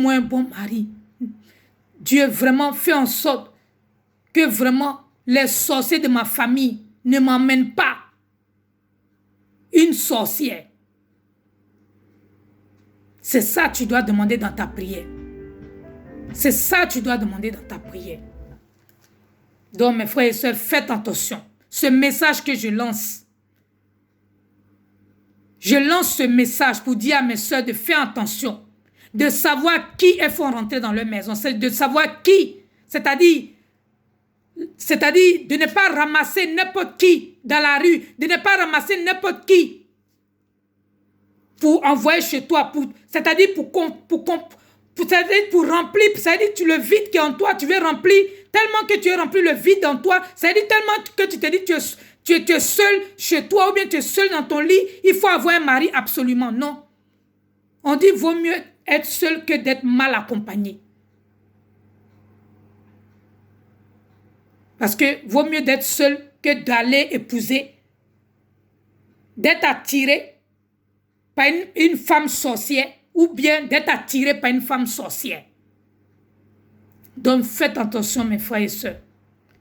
donne-moi un bon mari. Dieu, vraiment, fais en sorte que vraiment les sorciers de ma famille ne m'emmènent pas une sorcière. C'est ça que tu dois demander dans ta prière. C'est ça que tu dois demander dans ta prière. Donc, mes frères et sœurs, faites attention. Ce message que je lance ce message pour dire à mes sœurs de faire attention, de savoir qui elles font rentrer dans leur maison, c'est de savoir qui, c'est-à-dire de ne pas ramasser n'importe qui dans la rue, de ne pas ramasser n'importe qui pour envoyer chez toi, c'est-à-dire pour remplir, c'est-à-dire que le vide qui est en toi, tu veux remplir, tellement que tu as rempli le vide en toi, c'est-à-dire tellement que tu te dis tu es seul chez toi ou bien tu es seul dans ton lit, il faut avoir un mari absolument. Non. On dit vaut mieux être seul que d'être mal accompagné. Parce que vaut mieux d'être seul que d'aller épouser, d'être attiré par une femme sorcière ou bien d'être attiré par une femme sorcière. Donc faites attention mes frères et sœurs.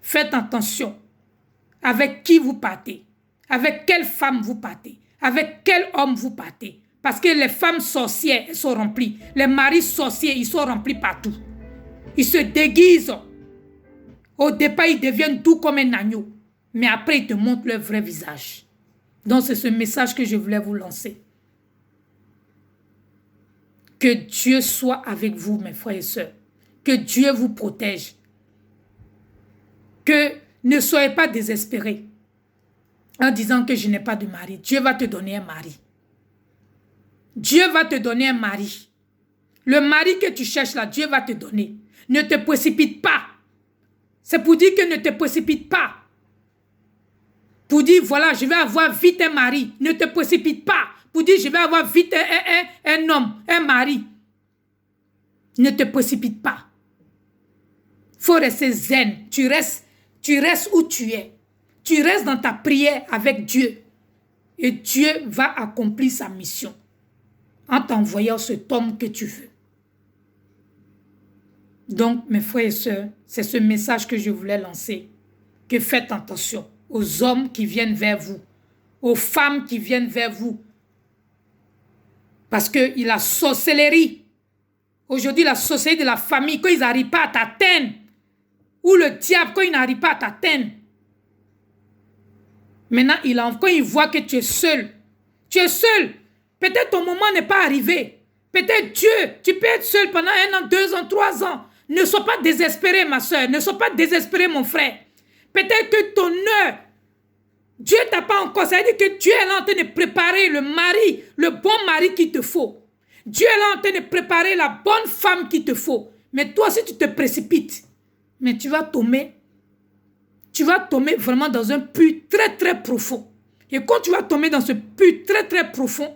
Faites attention avec qui vous partez, avec quelle femme vous partez, avec quel homme vous partez. Parce que les femmes sorcières, elles sont remplies. Les maris sorciers, ils sont remplis partout. Ils se déguisent. Au départ, ils deviennent doux comme un agneau. Mais après, ils te montrent leur vrai visage. Donc, c'est ce message que je voulais vous lancer. Que Dieu soit avec vous, mes frères et sœurs. Que Dieu vous protège. Que ne soyez pas désespérés en disant que je n'ai pas de mari. Dieu va te donner un mari. Dieu va te donner un mari. Le mari que tu cherches là, Dieu va te donner. Ne te précipite pas. C'est pour dire que ne te précipite pas. Pour dire, voilà, je vais avoir vite un mari. Ne te précipite pas. Pour dire, je vais avoir vite un homme, un mari. Ne te précipite pas. Il faut rester zen. Tu restes où tu es. Tu restes dans ta prière avec Dieu. Et Dieu va accomplir sa mission en t'envoyant cet homme que tu veux. Donc, mes frères et sœurs, c'est ce message que je voulais lancer. Que faites attention aux hommes qui viennent vers vous, aux femmes qui viennent vers vous. Parce que la sorcellerie, aujourd'hui la sorcellerie de la famille, quand ils n'arrivent pas à t'atteindre, ou le diable, quand il n'arrive pas à t'atteindre, maintenant, quand il voit que tu es seul, peut-être ton moment n'est pas arrivé. Peut-être Dieu, tu peux être seul pendant 1 an, 2 ans, 3 ans. Ne sois pas désespéré, ma soeur. Ne sois pas désespéré, mon frère. Peut-être que ton heure, Dieu t'a pas encore. Ça veut dire que Dieu est là en train de préparer le mari, le bon mari qu'il te faut. Dieu est là en train de préparer la bonne femme qu'il te faut. Mais toi, si tu te précipites, mais tu vas tomber vraiment dans un puits très, très profond. Et quand tu vas tomber dans ce puits très, très profond,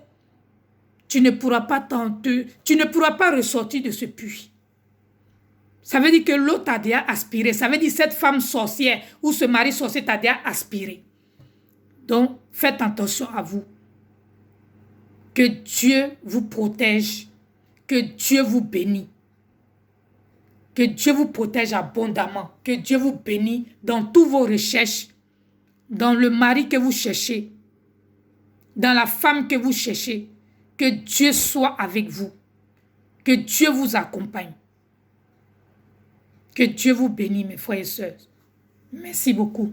tu ne pourras pas ressortir de ce puits. Ça veut dire que l'eau t'a déjà aspiré. Ça veut dire que cette femme sorcière ou ce mari sorcier t'a déjà aspiré. Donc, faites attention à vous. Que Dieu vous protège. Que Dieu vous bénisse. Que Dieu vous protège abondamment. Que Dieu vous bénisse dans toutes vos recherches. Dans le mari que vous cherchez. Dans la femme que vous cherchez. Que Dieu soit avec vous. Que Dieu vous accompagne. Que Dieu vous bénisse, mes frères et sœurs. Merci beaucoup.